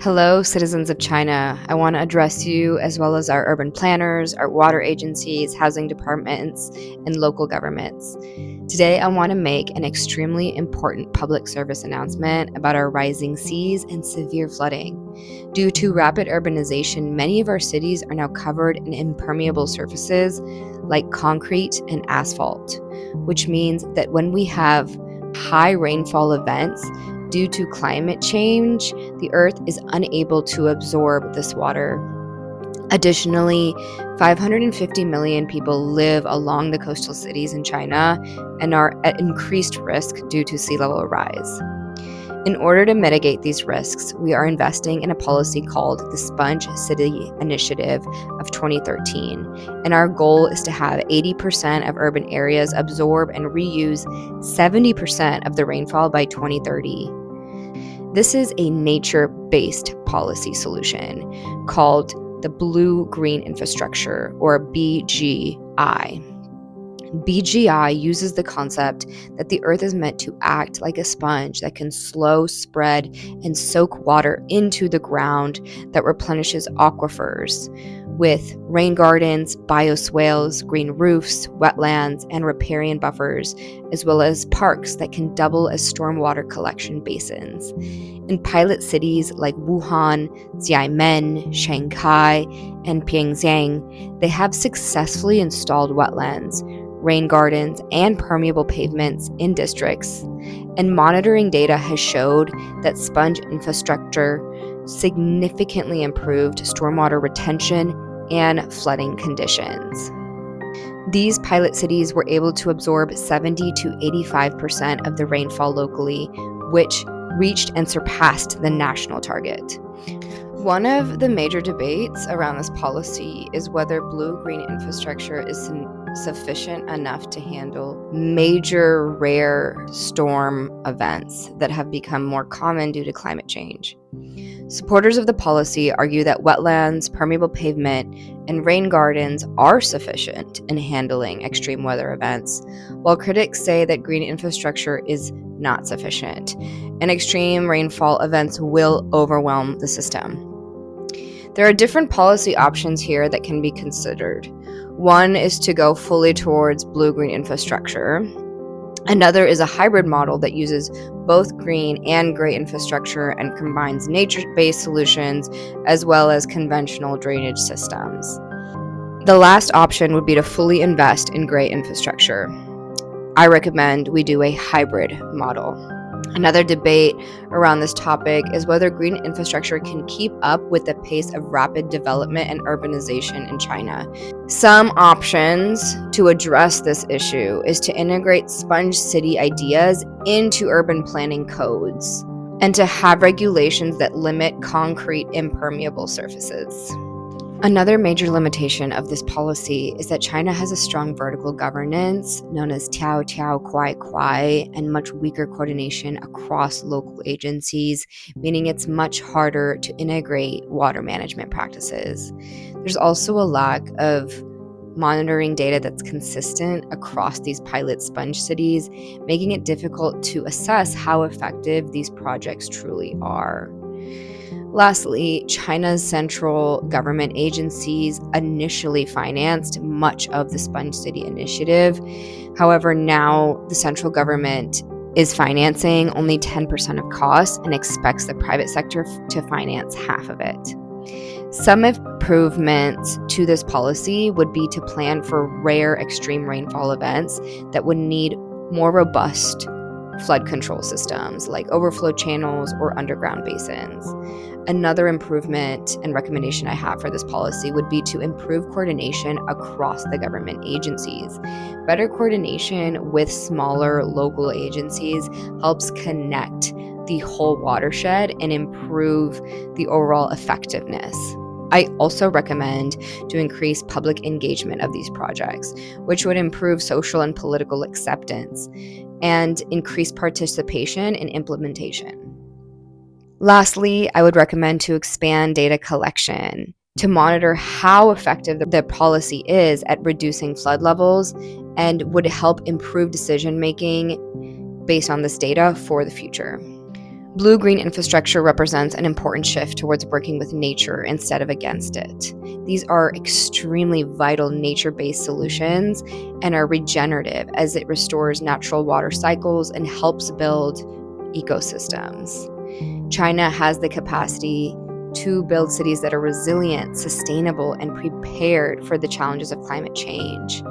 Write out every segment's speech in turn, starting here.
Hello, citizens of China. I want to address you as well as our urban planners, our water agencies, housing departments, and local governments. Today, I want to make an extremely important public service announcement about our rising seas and severe flooding. Due to rapid urbanization, many of our cities are now covered in impermeable surfaces like concrete and asphalt, which means that when we have high rainfall events, due to climate change, the earth is unable to absorb this water. Additionally, 550 million people live along the coastal cities in China and are at increased risk due to sea level rise. In order to mitigate these risks, we are investing in a policy called the Sponge City Initiative of 2013, and our goal is to have 80% of urban areas absorb and reuse 70% of the rainfall by 2030. This is a nature-based policy solution called the Blue Green Infrastructure, or BGI. BGI uses the concept that the earth is meant to act like a sponge that can slow, spread, and soak water into the ground that replenishes aquifers with rain gardens, bioswales, green roofs, wetlands, and riparian buffers, as well as parks that can double as stormwater collection basins. In pilot cities like Wuhan, Xiamen, Shanghai, and Pyeongchang, they have successfully installed wetlands, rain gardens, and permeable pavements in districts, and monitoring data has showed that sponge infrastructure significantly improved stormwater retention and flooding conditions. These pilot cities were able to absorb 70 to 85% of the rainfall locally, which reached and surpassed the national target. One of the major debates around this policy is whether blue-green infrastructure is sufficient enough to handle major rare storm events that have become more common due to climate change. Supporters of the policy argue that wetlands, permeable pavement, and rain gardens are sufficient in handling extreme weather events, while critics say that green infrastructure is not sufficient, and extreme rainfall events will overwhelm the system. There are different policy options here that can be considered. One is to go fully towards blue-green infrastructure. Another is a hybrid model that uses both green and gray infrastructure and combines nature-based solutions as well as conventional drainage systems. The last option would be to fully invest in gray infrastructure. I recommend we do a hybrid model. Another debate around this topic is whether green infrastructure can keep up with the pace of rapid development and urbanization in China. Some options to address this issue is to integrate sponge city ideas into urban planning codes and to have regulations that limit concrete impermeable surfaces. Another major limitation of this policy is that China has a strong vertical governance known as Tiao Tiao Kuai Kuai and much weaker coordination across local agencies, meaning it's much harder to integrate water management practices. There's also a lack of monitoring data that's consistent across these pilot sponge cities, making it difficult to assess how effective these projects truly are. Lastly, China's central government agencies initially financed much of the Sponge City initiative. However, now the central government is financing only 10% of costs and expects the private sector to finance half of it. Some improvements to this policy would be to plan for rare extreme rainfall events that would need more robust flood control systems like overflow channels or underground basins. Another improvement and recommendation I have for this policy would be to improve coordination across the government agencies. Better coordination with smaller local agencies helps connect the whole watershed and improve the overall effectiveness. I also recommend to increase public engagement of these projects, which would improve social and political acceptance and increase participation in implementation. Lastly, I would recommend to expand data collection to monitor how effective the policy is at reducing flood levels and would help improve decision making based on this data for the future. Blue-green infrastructure represents an important shift towards working with nature instead of against it. These are extremely vital nature-based solutions and are regenerative as it restores natural water cycles and helps build ecosystems. China has the capacity to build cities that are resilient, sustainable, and prepared for the challenges of climate change.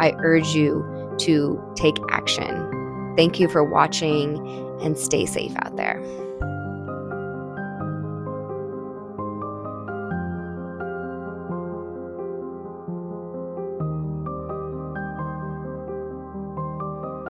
I urge you to take action. Thank you for watching and stay safe out there.